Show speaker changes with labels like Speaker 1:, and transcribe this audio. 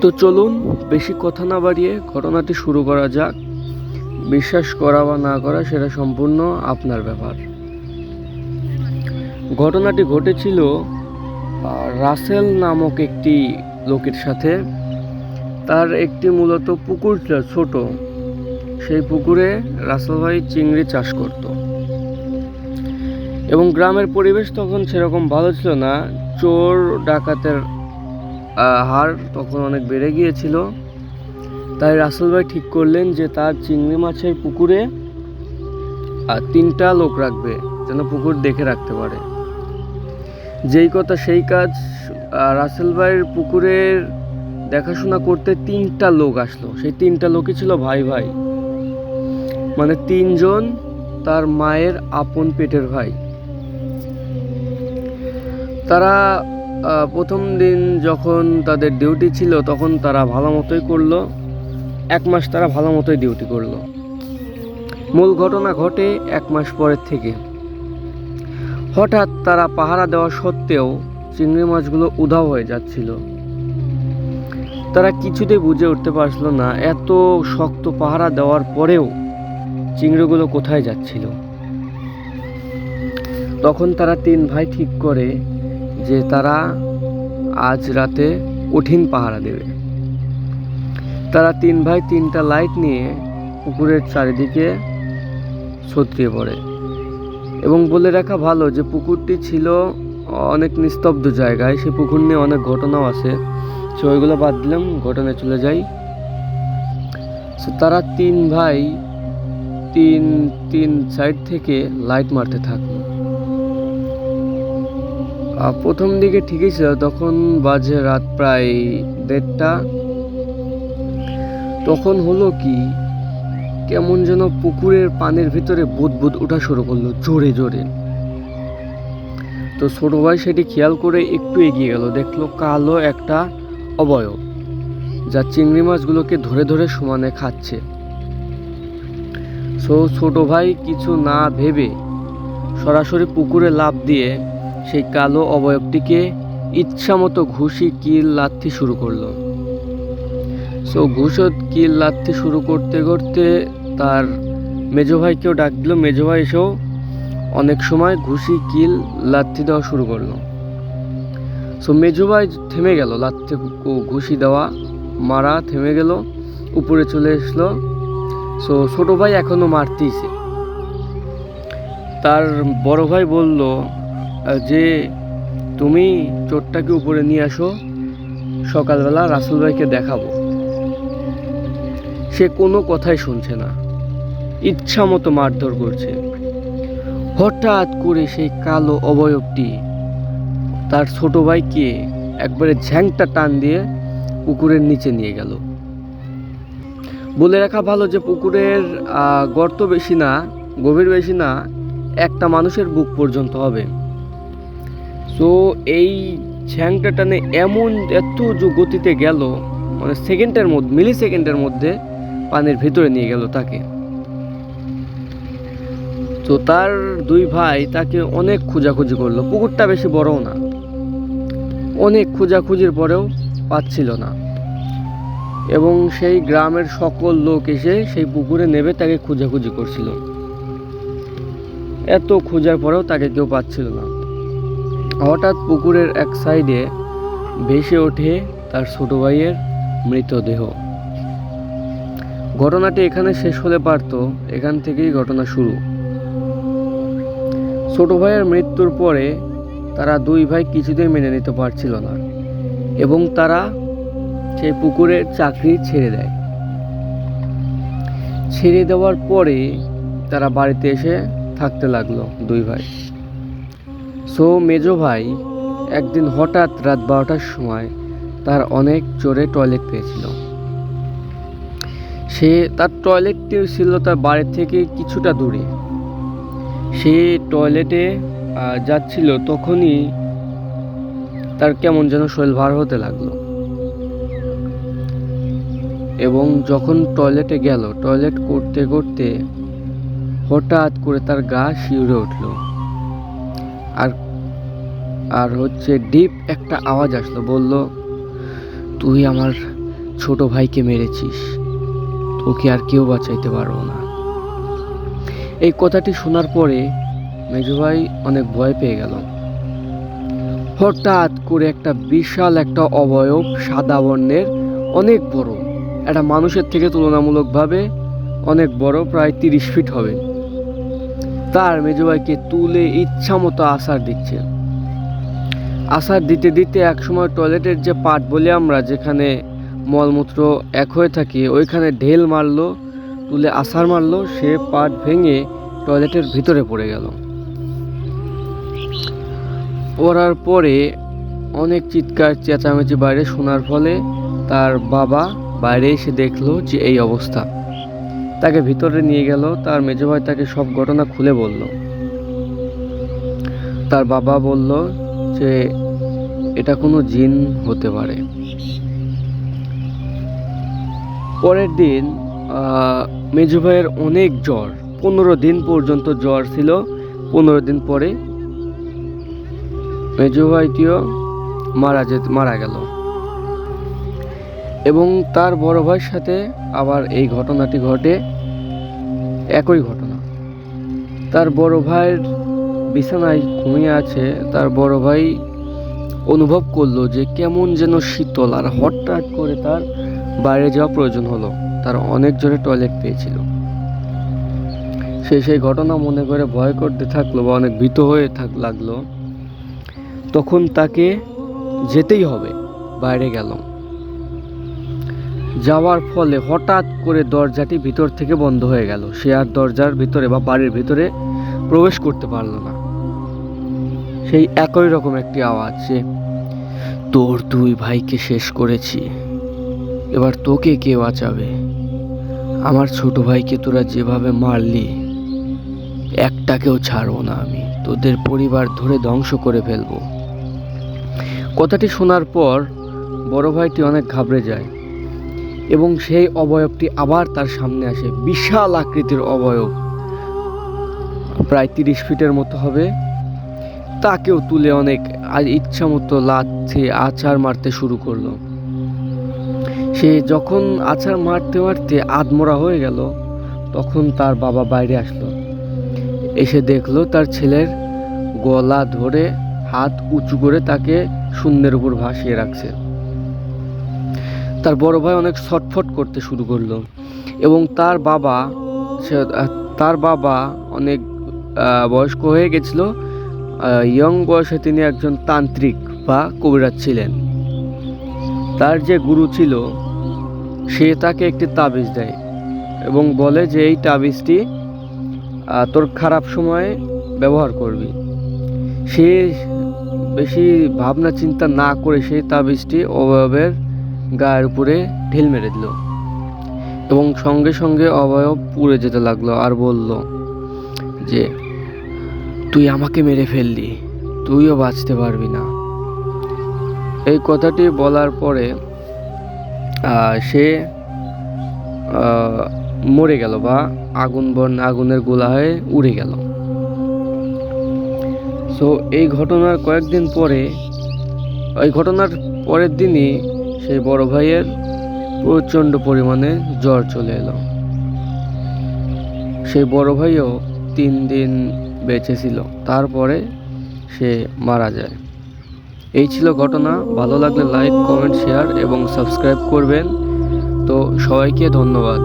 Speaker 1: তো চলুন বেশি কথা না বাড়িয়ে ঘটনাটি শুরু করা যাক। বিশ্বাস করা বা না করা সেটা সম্পূর্ণ আপনার ব্যাপার। ঘটনাটি ঘটেছিল রাসেল নামক একটি লোকের সাথে। তার একটি মূলত পুকুর ছিল ছোট। সেই পুকুরে রাসেল ভাই চিংড়ি চাষ করত এবং গ্রামের পরিবেশ তখন সেরকম ভালো ছিল না। চোর ডাকাতের হার তখন অনেক বেড়ে গিয়েছিল। তাই রাসেল ভাই ঠিক করলেন যে তার চিংড়ি মাছের পুকুরে 3টা লোক রাখবে, যেন পুকুর দেখে রাখতে পারে। যেই কথা সেই কাজ। রাসেল ভাইয়ের পুকুরের দেখাশোনা করতে 3টা লোক আসলো। সেই 3টা লোকই ছিল ভাই ভাই, মানে 3জন তার মায়ের আপন পেটের ভাই। তারা প্রথম দিন যখন তাদের ডিউটি ছিল তখন তারা ভালো মতোই করলো। 1 মাস তারা ভালো মতোই ডিউটি করলো। মূল ঘটনা ঘটে 1 মাস পরের থেকে। হঠাৎ তারা পাহারা দেওয়া সত্ত্বেও চিংড়ি মাছগুলো উধাও হয়ে যাচ্ছিল। তারা কিছুতেই বুঝে উঠতে পারছিল না এত শক্ত পাহারা দেওয়ার পরেও চিংড়িগুলো কোথায় যাচ্ছিল। তখন তারা 3 ভাই ঠিক করে যে তারা আজ রাতে কঠিন পাহারা দেবে। তারা 3 ভাই 3টা লাইট নিয়ে পুকুরের চারিদিকে ছড়িয়ে পড়ে। এবং বলে রাখা ভালো যে পুকুরটি ছিল অনেক নিস্তব্ধ জায়গায়। সেই পুকুর নিয়ে অনেক ঘটনাও আছে, সে ওইগুলো বাদ দিলাম, ঘটনায় চলে যাই। তারা 3 ভাই তিন সাইড থেকে লাইট মারতে থাকলো। প্রথম দিকে ঠিকই ছিল, তখন বাজে রাত প্রায় 1:30টা। তখন হলো কি, কেমন যেন পুকুরের পানির ভিতরে বুদবুদ ওঠা শুরু করলো জোরে জোরে। তো ছোট ভাই সেটি খেয়াল করে একটু এগিয়ে গেল, দেখলো কালো একটা অবয়ব যা চিংড়ি মাছগুলোকে ধরে ধরে সমানে খাচ্ছে। ছোট ভাই কিছু না ভেবে সরাসরি পুকুরে লাফ দিয়ে সেই কালো অবয়বটিকে ইচ্ছা মতো ঘুষি কিল লাথি শুরু করলো। ঘুষত কিল লাথি শুরু করতে করতে তার মেজো ভাইকেও ডাক দিল। মেজো ভাই এসেও অনেক সময় ঘুষি কিল লাথি দেওয়া শুরু করলো। মেজো ভাই থেমে গেল, লাথি ঘুষি দেওয়া মারা থেমে গেল, উপরে চলে আসলো। ছোট ভাই এখনো মারতেইছে। তার বড় ভাই বলল যে তুমি চোরটাকে উপরে নিয়ে আসো, সকালবেলা রাসেল ভাইকে দেখাবো। সে কোনো কথাই শুনছে না, ইচ্ছা মতো মারধর করছে। হঠাৎ করে সেই কালো অবয়বটি তার ছোট ভাইকে একবারে ঝ্যাংটা টান দিয়ে পুকুরের নিচে নিয়ে গেল। বলে রাখা ভালো যে পুকুরের গর্ত বেশি না, গভীর বেশি না, একটা মানুষের বুক পর্যন্ত হবে। এই ঝ্যাংটা টানে এত গতিতে গেল, মানে মিলি সেকেন্ডের মধ্যে পানির ভিতরে নিয়ে গেল তাকে। তার 2 ভাই তাকে অনেক খোঁজাখুঁজি করলো। পুকুরটা বেশি বড়ও না, অনেক খোঁজাখুঁজির পরেও পাচ্ছিল না। এবং সেই গ্রামের সকল লোক এসে সেই পুকুরে নেমে তাকে খোঁজাখুঁজি করছিল। এত খোঁজার পরেও তাকে কেউ পাচ্ছিল না। হঠাৎ পুকুরের এক সাইডে ভেসে ওঠে তার ছোট ভাইয়ের মৃতদেহ। ঘটনাটি এখানে শেষ হলে পারত, এখান থেকেই ঘটনা শুরু। ছোট ভাইয়ের মৃত্যুর পরে তারা 2 ভাই কিছুতেই মেনে নিতে পারছিল না এবং তারা সেই পুকুরের চাকরি ছেড়ে দেয়। ছেড়ে দেওয়ার পরে তারা বাড়িতে এসে থাকতে লাগলো 2 ভাই। মেজো ভাই একদিন হঠাৎ রাত 12টার সময় তার অনেক জোরে টয়লেট পেয়েছিল। তার টয়লেটটি ছিল তার বাড়ি থেকে কিছুটা দূরে। সে টয়লেটে যাচ্ছিল, তখনই তার কেমন যেন শরীর ভার হতে লাগলো। এবং যখন টয়লেটে গেল, টয়লেট করতে করতে হঠাৎ করে তার গা শিউরে উঠল। আর ডিপ একটা আওয়াজ আসলো, বলল, তুই আমার ছোট ভাইকে মেরেছিস, তোকে আর কেউ বাঁচাইতে পারবো না। এই কথাটি শোনার পরে মেজো ভাই অনেক ভয় পেয়ে গেল। হঠাৎ করে একটা বিশাল একটা অবয়ব, সাদা বর্ণের, অনেক বড়, একটা মানুষের থেকে তুলনামূলকভাবে অনেক বড়, প্রায় 30 ফিট হবে, তার মেজো ভাইকে তুলে ইচ্ছা মতো আছাড় দিচ্ছে। আছাড় দিতে দিতে একসময় টয়লেটের যে পাট বলি আমরা, যেখানে মলমূত্র এক হয়ে থাকে, ওইখানে ঢেল মারলো, তুলে আছাড় মারলো, সে পাট ভেঙে টয়লেটের ভিতরে পড়ে গেল। পড়ার পরে অনেক চিৎকার চেঁচামেচি বাইরে শোনার ফলে তার বাবা বাইরে এসে দেখলো যে এই অবস্থা। তাকে ভিতরে নিয়ে গেল। তার মেজো ভাই তাকে সব ঘটনা খুলে বলল। তার বাবা বলল যে এটা কোনো জিন হতে পারে। পরের দিন মেজো ভাইয়ের অনেক জ্বর, 15 দিন পর্যন্ত জ্বর ছিল। 15 দিন পরে মেজো ভাইটিও মারা গেল। এবং তার বড় ভাইয়ের সাথে আবার এই ঘটনাটি ঘটে, একই ঘটনা। তার বড় ভাইয়ের বিছানায় ঘুমিয়ে আছে। তার বড় ভাই অনুভব করলো যে কেমন যেন শীতল, আর হঠাৎ করে তার বাইরে যাওয়া প্রয়োজন হলো। তার অনেক জোরে টয়লেট পেয়েছিল। সেই ঘটনা মনে করে ভয় করতে থাকলো বা অনেক ভীত হয়ে লাগলো। তখন তাকে যেতেই হবে, বাইরে গেল। যাওয়ার ফলে হঠাৎ করে দরজাটি ভিতর থেকে বন্ধ হয়ে গেল। সে আর দরজার ভিতরে বা বাড়ির ভিতরে প্রবেশ করতে পারলো না। সেই একই রকম একটি আওয়াজ, যে তোর 2 ভাইকে শেষ করেছি, এবার তোকে কে বাঁচাবে? আমার ছোট ভাইকে তোরা যেভাবে মারলি, একটাকেও ছাড়বো না আমি, তোদের পরিবার ধরে ধ্বংস করে ফেলবো। কথাটি শোনার পর বড় ভাইটি অনেক ঘাবড়ে যায় এবং সেই অবয়বটি আবার তার সামনে আসে। বিশাল আকৃতির অবয়ব, প্রায় 30 ফিটের মতো হবে। তাকেও তুলে অনেক ইচ্ছা মতো লাথি আছাড় মারতে শুরু করলো। সে যখন আছাড় মারতে মারতে আধমরা হয়ে গেল, তখন তার বাবা বাইরে আসলো। এসে দেখলো তার ছেলের গলা ধরে হাত উঁচু করে তাকে শূন্যের উপর ভাসিয়ে রাখছে। তার বড় ভাই অনেক ছটফট করতে শুরু করলো এবং তার বাবা অনেক বয়স্ক হয়ে গেছিল। ইয়ং বয়সে তিনি একজন তান্ত্রিক বা কবিরাজ ছিলেন। তার যে গুরু ছিল, সে তাকে একটি তাবিজ দেয় এবং বলে যে এই তাবিজটি তোর খারাপ সময়ে ব্যবহার করবি। সে বেশি ভাবনা চিন্তা না করে সেই তাবিজটি অবয়বের গায়ের উপরে ঢিল মেরে দিল এবং সঙ্গে সঙ্গে অবয়ব পুড়ে যেতে লাগলো। আর বলল যে তুই আমাকে মেরে ফেললি, তুইও বাঁচতে পারবি না। এই কথাটি বলার পরে সে মরে গেল বা আগুনের গোলা হয়ে উড়ে গেল। সো এই ঘটনার কয়েকদিন পরে, এই ঘটনার পরের দিনই সেই বড় ভাইয়ের প্রচণ্ড পরিমাণে জ্বর চলে এলো। সেই বড় ভাইও 3 দিন বেঁচে ছিল, তারপরে সে মারা যায়। এই ছিল ঘটনা। ভালো লাগলে লাইক, কমেন্ট, শেয়ার এবং সাবস্ক্রাইব করবেন। তো সবাইকে ধন্যবাদ।